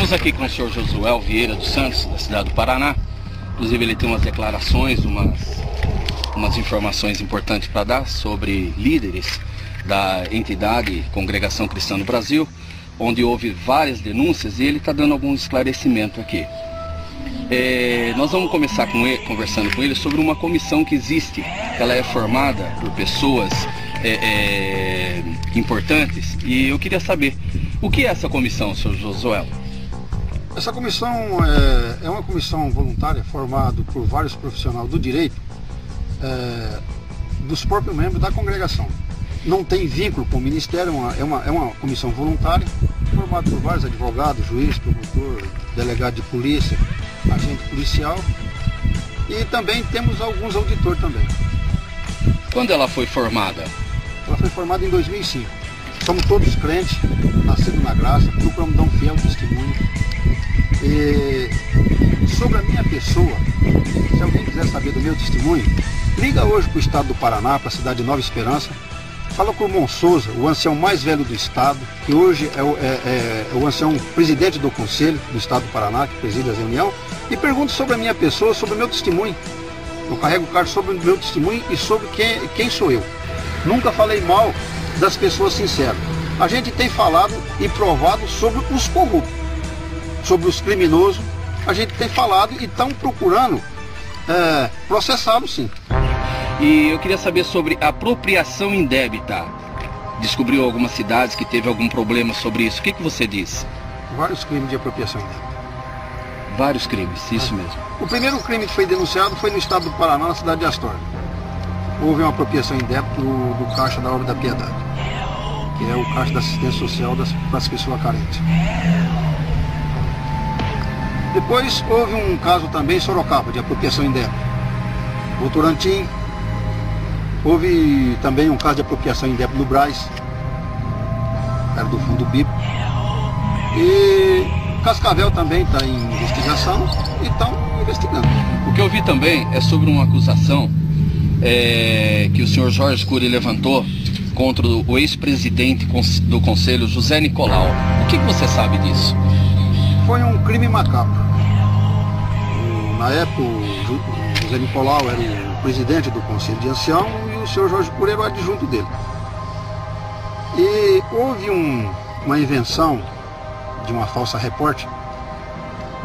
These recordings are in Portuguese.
Estamos aqui com o senhor Josué Vieira dos Santos, da cidade do Paraná. Inclusive ele tem umas declarações, umas informações importantes para dar sobre líderes da entidade Congregação Cristã do Brasil, onde houve várias denúncias, e ele está dando algum esclarecimento aqui. Nós vamos começar conversando com ele sobre uma comissão que existe. Ela é formada por pessoas importantes, e eu queria saber o que é essa comissão, senhor Josué? Essa comissão é uma comissão voluntária formada por vários profissionais do direito, dos próprios membros da congregação. Não tem vínculo com o ministério, é uma comissão voluntária, formada por vários advogados, juiz, promotor, delegado de polícia, agente policial, e também temos alguns auditores também. Quando ela foi formada? Ela foi formada em 2005. Somos todos crentes, nascidos na graça, procuramos dar um fiel testemunho. E sobre a minha pessoa, se alguém quiser saber do meu testemunho, liga hoje para o estado do Paraná, para a cidade de Nova Esperança, fala com o Irmão Souza, o ancião mais velho do estado, que hoje é o ancião presidente do conselho do estado do Paraná, que preside a reunião, e pergunta sobre a minha pessoa, sobre o meu testemunho. Eu carrego o cargo sobre o meu testemunho e sobre quem sou eu. Nunca falei mal das pessoas sinceras. A gente tem falado e provado sobre os corruptos, sobre os criminosos. A gente tem falado e estão procurando processá-los, sim. E eu queria saber sobre apropriação indébita. Descobriu algumas cidades que teve algum problema sobre isso. O que você diz? Vários crimes de apropriação indébita. Vários crimes, isso mesmo. O primeiro crime que foi denunciado foi no estado do Paraná, na cidade de Astorga. Houve uma apropriação indébita do Caixa da Obra da Piedade, que é o Caixa da Assistência Social para as pessoas carentes. Depois houve um caso também em Sorocaba, de apropriação indébita. Votorantim. Houve também um caso de apropriação indébita no Brás, era do fundo BIP. E Cascavel também está em investigação e estão investigando. O que eu vi também é sobre uma acusação que o senhor Jorge Cury levantou contra o ex-presidente do Conselho, José Nicolau. O que você sabe disso? Foi um crime macabro. Na época, o José Nicolau era o presidente do Conselho de Ancião e o senhor Jorge Cury era o adjunto dele. E houve uma invenção de uma falsa repórter,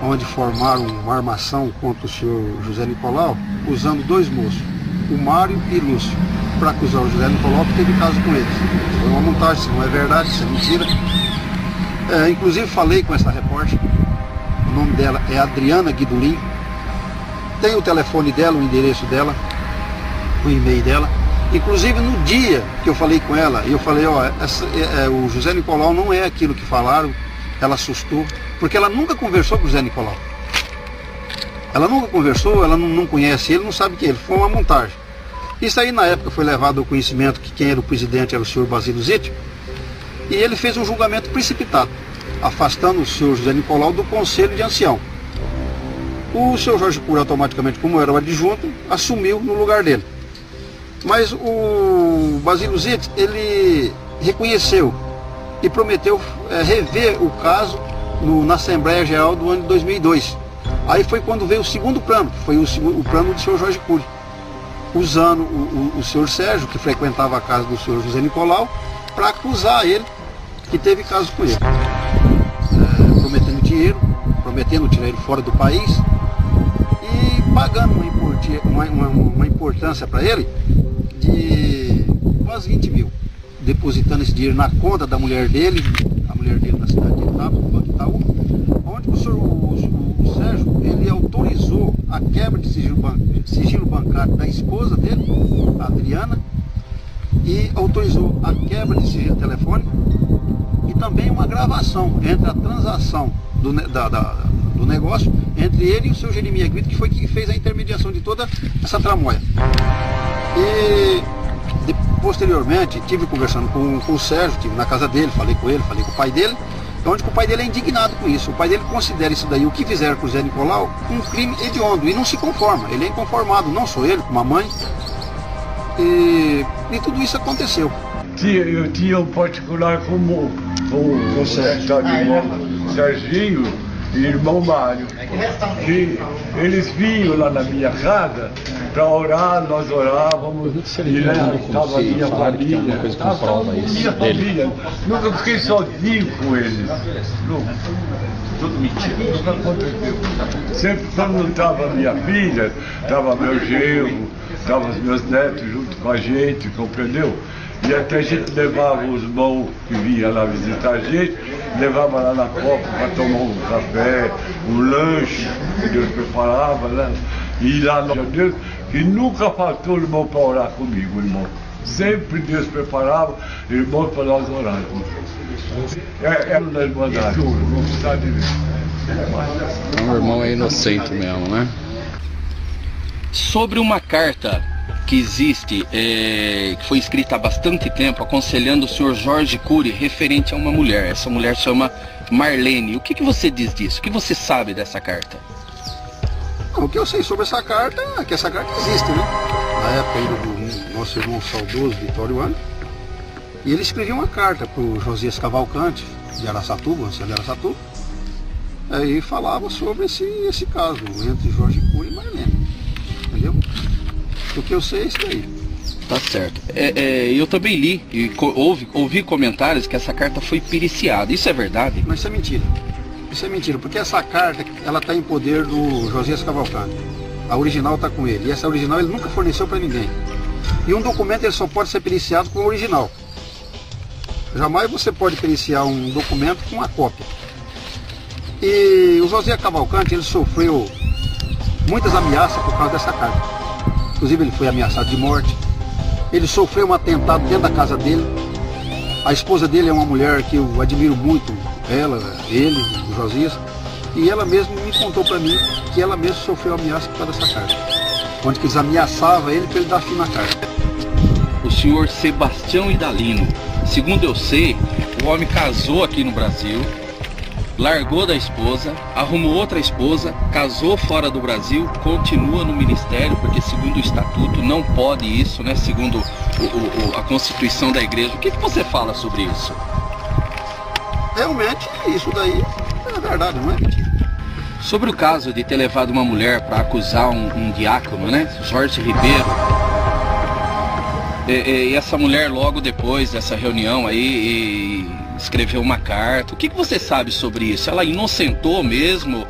onde formaram uma armação contra o senhor José Nicolau, usando dois moços, o Mário e Lúcio, para acusar o José Nicolau que teve caso com eles. Foi uma montagem, isso não é verdade, isso é mentira. Inclusive falei com essa repórter, o nome dela é Adriana Guidolin, tem o telefone dela, o endereço dela, o e-mail dela. Inclusive no dia que eu falei com ela, eu falei, o José Nicolau não é aquilo que falaram. Ela assustou, porque ela nunca conversou com o José Nicolau. Ela nunca conversou, ela não conhece ele, não sabe quem é ele, foi uma montagem. Isso aí na época foi levado ao conhecimento que quem era o presidente era o senhor Basílio Zitto, e ele fez um julgamento precipitado, afastando o senhor José Nicolau do Conselho de Ancião. O senhor Jorge Cury automaticamente, como era o adjunto, assumiu no lugar dele. Mas o Basílio Zitto, ele reconheceu e prometeu rever o caso na Assembleia Geral do ano de 2002. Aí foi quando veio o segundo plano, que foi o plano do senhor Jorge Cury, usando o senhor Sérgio, que frequentava a casa do senhor José Nicolau, para acusar ele que teve caso com ele. Prometendo dinheiro, prometendo tirar ele fora do país e pagando uma importância para ele de quase 20 mil. Depositando esse dinheiro na conta da mulher dele, a mulher dele na cidade de Itaú, no Banco Itaú, onde o Sérgio, ele autorizou a quebra de sigilo bancário da esposa dele, a Adriana, e autorizou a quebra de sigilo telefônico e também uma gravação entre a transação do negócio entre ele e o seu Jeremias Aguito, que foi quem fez a intermediação de toda essa tramóia. E posteriormente, estive conversando com o Sérgio, estive na casa dele, falei com ele, falei com o pai dele, onde o pai dele é indignado com isso. O pai dele considera isso daí, o que fizeram com o Zé Nicolau, um crime hediondo, e não se conforma. Ele é inconformado, não sou ele, como a mãe. E tudo isso aconteceu. Eu tinha um particular como o Serginho, e irmão Mário, que eles vinham lá na minha casa para orar, nós orávamos, e lá estava a minha família, minha família, nunca fiquei sozinho com eles, tudo mentira, nunca aconteceu. Sempre quando estava minha filha, estava meu genro, estavam os meus netos junto com a gente, compreendeu? E até a gente levava os irmãos que vinham lá visitar a gente, levava lá na Copa para tomar um café, um lanche que Deus preparava, né? E lá no Deus, que nunca faltou o irmão para orar comigo, irmão. Sempre Deus preparava irmão para nós orarmos. É uma irmandade, não precisa de ver. O irmão é inocente mesmo, né? Sobre uma carta que existe, que foi escrita há bastante tempo, aconselhando o senhor Jorge Cury referente a uma mulher. Essa mulher chama Marlene. O que você diz disso? O que você sabe dessa carta? O que eu sei sobre essa carta é que essa carta existe, né? Na época ainda do nosso irmão saudoso Vitório Ano. E ele escreveu uma carta para o Josias Cavalcante, de Araçatuba, ancião de Araçatuba. Aí falava sobre esse caso entre Jorge Cury e Marlene. Entendeu? O que eu sei é isso daí. Tá certo. Eu também li e ouvi comentários que essa carta foi periciada. Isso é verdade? Mas isso é mentira. Isso é mentira, porque essa carta, ela está em poder do Josias Cavalcante. A original está com ele. E essa original ele nunca forneceu para ninguém. E um documento ele só pode ser periciado com o original. Jamais você pode periciar um documento com uma cópia. E o Josias Cavalcante, ele sofreu muitas ameaças por causa dessa carta. Inclusive ele foi ameaçado de morte. Ele sofreu um atentado dentro da casa dele. A esposa dele é uma mulher que eu admiro muito, ele, o Josias. E ela mesma me contou para mim que ela mesma sofreu ameaça por causa dessa carta. Onde que eles ameaçavam ele para ele dar fim na carta. O senhor Sebastião Idalino, segundo eu sei, o homem casou aqui no Brasil, largou da esposa, arrumou outra esposa, casou fora do Brasil, continua no ministério, porque segundo o estatuto não pode isso, né? Segundo a Constituição da Igreja. O que você fala sobre isso? Realmente, isso daí é verdade, não é mentira. Sobre o caso de ter levado uma mulher para acusar um diácono, né? Jorge Ribeiro. E essa mulher logo depois dessa reunião aí escreveu uma carta. O que você sabe sobre isso? Ela inocentou mesmo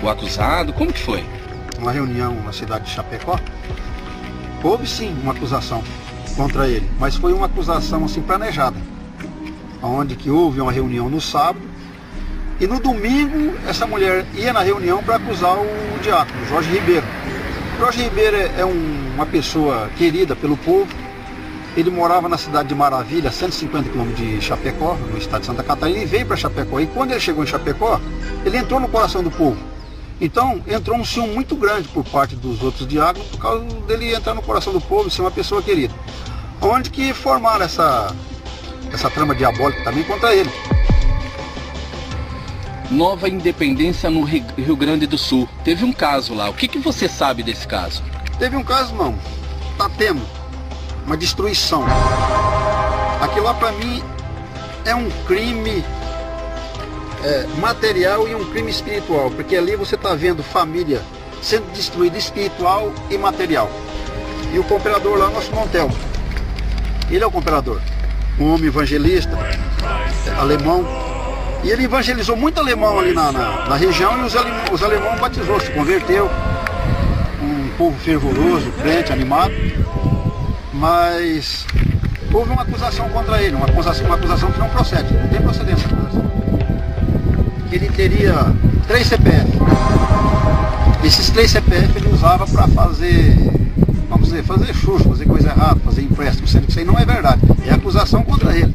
o acusado? Como que foi? Uma reunião na cidade de Chapecó, houve sim uma acusação contra ele, mas foi uma acusação assim planejada, onde que houve uma reunião no sábado e no domingo essa mulher ia na reunião para acusar o diácono, Jorge Ribeiro. Jorge Ribeiro é uma pessoa querida pelo povo. Ele morava na cidade de Maravilha, 150 km de Chapecó, no estado de Santa Catarina, e veio para Chapecó. E quando ele chegou em Chapecó, ele entrou no coração do povo. Então, entrou um ciúme muito grande por parte dos outros diáconos, por causa dele entrar no coração do povo e ser uma pessoa querida. Onde que formaram essa trama diabólica também contra ele. Nova Independência no Rio Grande do Sul. Teve um caso lá. O que você sabe desse caso? Teve um caso não. Está tendo uma destruição. Aquilo lá para mim é um crime material e um crime espiritual. Porque ali você está vendo família sendo destruída espiritual e material. E o cooperador lá, nosso Montel. Ele é o cooperador. Um homem evangelista, alemão. E ele evangelizou muito alemão ali na região e os alemãos batizou, se converteu. Um povo fervoroso, crente, animado. Mas houve uma acusação contra ele, uma acusação que não procede, não tem procedência. Ele teria 3 CPF. Esses 3 CPF ele usava para fazer, vamos dizer, fazer xuxa, fazer coisa errada, fazer empréstimo, sendo que isso aí não é verdade. É acusação contra ele.